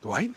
Dwight?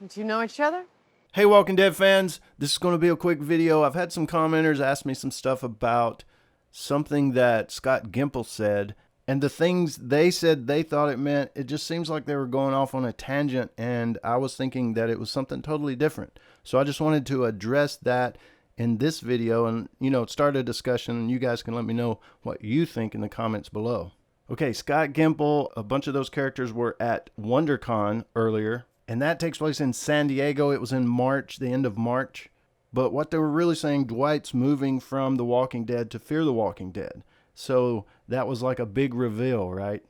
Do you know each other? Hey, Walking Dead fans, this is going to be a quick video. I've had some commenters ask me some stuff about something that Scott Gimple said, and the things they said they thought it meant, it just seems like they were going off on a tangent, and I was thinking that it was something totally different. So I just wanted to address that in this video and, start a discussion, and you guys can let me know what you think in the comments below. Okay, Scott Gimple, a bunch of those characters were at WonderCon earlier, and that takes place in San Diego. It was in March, the end of March. But what they were really saying, Dwight's moving from The Walking Dead to Fear the Walking Dead. So that was like a big reveal, right?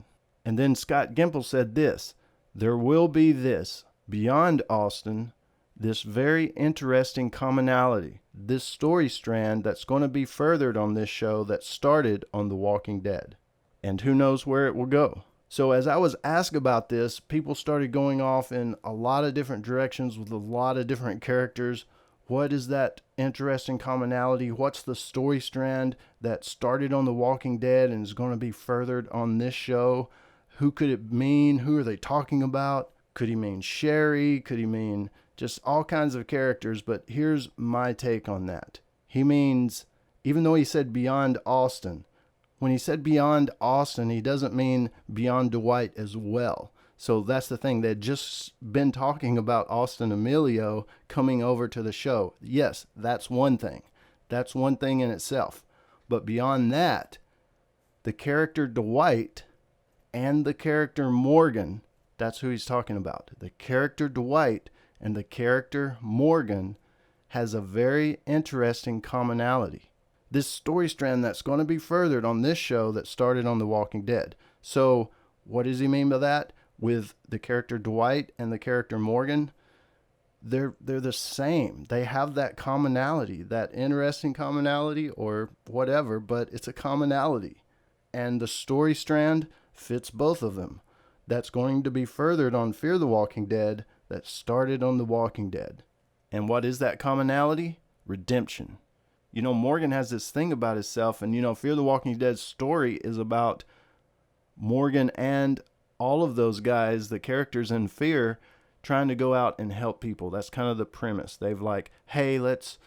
And then Scott Gimple said this: there will be this, beyond Austin, this very interesting commonality, this story strand that's going to be furthered on this show that started on The Walking Dead. And who knows where it will go. So as I was asked about this, people started going off in a lot of different directions with a lot of different characters. What is that interesting commonality? What's the story strand that started on The Walking Dead and is going to be furthered on this show? Who could it mean? Who are they talking about? Could he mean Sherry? Could he mean just all kinds of characters? But here's my take on that. He means, even though he said beyond Austin, when he said beyond Austin, he doesn't mean beyond Dwight as well. So that's the thing. They'd just been talking about Austin Amelio coming over to the show. Yes, that's one thing. That's one thing in itself. But beyond that, the character Dwight and the character Morgan, that's who he's talking about. The character Dwight and the character Morgan has a very interesting commonality. This story strand that's going to be furthered on this show that started on The Walking Dead. So what does he mean by that? With the character Dwight and the character Morgan, they're the same. They have that commonality, that interesting commonality or whatever, but it's a commonality. And the story strand fits both of them. That's going to be furthered on Fear the Walking Dead that started on The Walking Dead. And what is that commonality? Redemption. Morgan has this thing about himself, and, Fear the Walking Dead's story is about Morgan and all of those guys, the characters in Fear, trying to go out and help people. That's kind of the premise. They've like, hey, let's,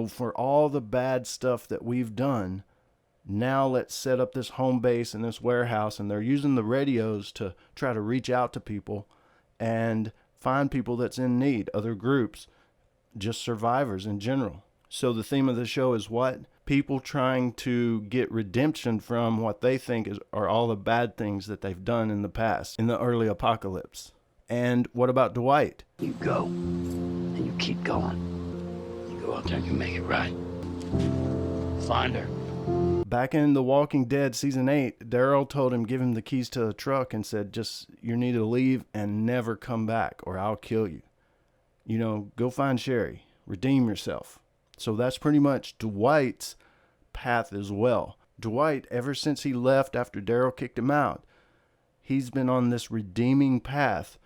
for all the bad stuff that we've done, now let's set up this home base in this warehouse, and they're using the radios to try to reach out to people and find people that's in need, other groups, just survivors in general. So the theme of the show is what? People trying to get redemption from what they think are all the bad things that they've done in the past, in the early apocalypse. And what about Dwight? You go, and you keep going. You go out there and you make it right. Find her. Back in The Walking Dead Season 8, Daryl told him, give him the keys to the truck and said, you need to leave and never come back or I'll kill you. Go find Sherry. Redeem yourself. So that's pretty much Dwight's path as well. Dwight, ever since he left after Daryl kicked him out, he's been on this redeeming path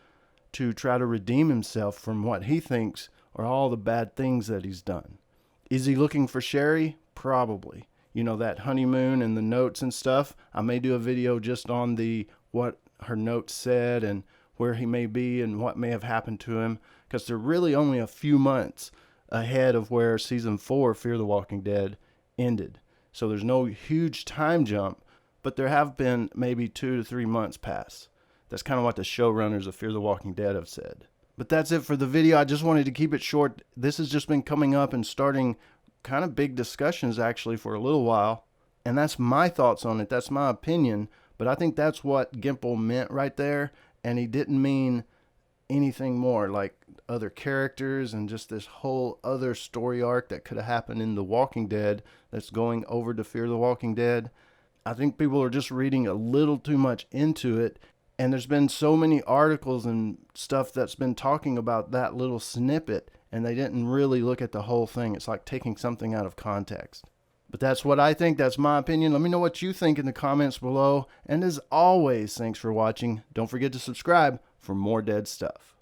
to try to redeem himself from what he thinks are all the bad things that he's done. Is he looking for Sherry? Probably. That honeymoon and the notes and stuff. I may do a video just on what her notes said and where he may be and what may have happened to him, because they're really only a few months ahead of where season 4 Fear the Walking Dead ended. So there's no huge time jump, but there have been maybe 2 to 3 months pass. That's kind of what the showrunners of Fear the Walking Dead have said. But that's it for the video. I just wanted to keep it short. This has just been coming up and starting kind of big discussions actually for a little while. And that's my thoughts on it. That's my opinion. But I think that's what Gimple meant right there. And he didn't mean anything more, like other characters and just this whole other story arc that could have happened in The Walking Dead that's going over to Fear the Walking Dead. I think people are just reading a little too much into it, and there's been so many articles and stuff that's been talking about that little snippet, and they didn't really look at the whole thing. It's like taking something out of context. But that's what I think. That's my opinion. Let me know what you think in the comments below. And as always, thanks for watching. Don't forget to subscribe for more dead stuff.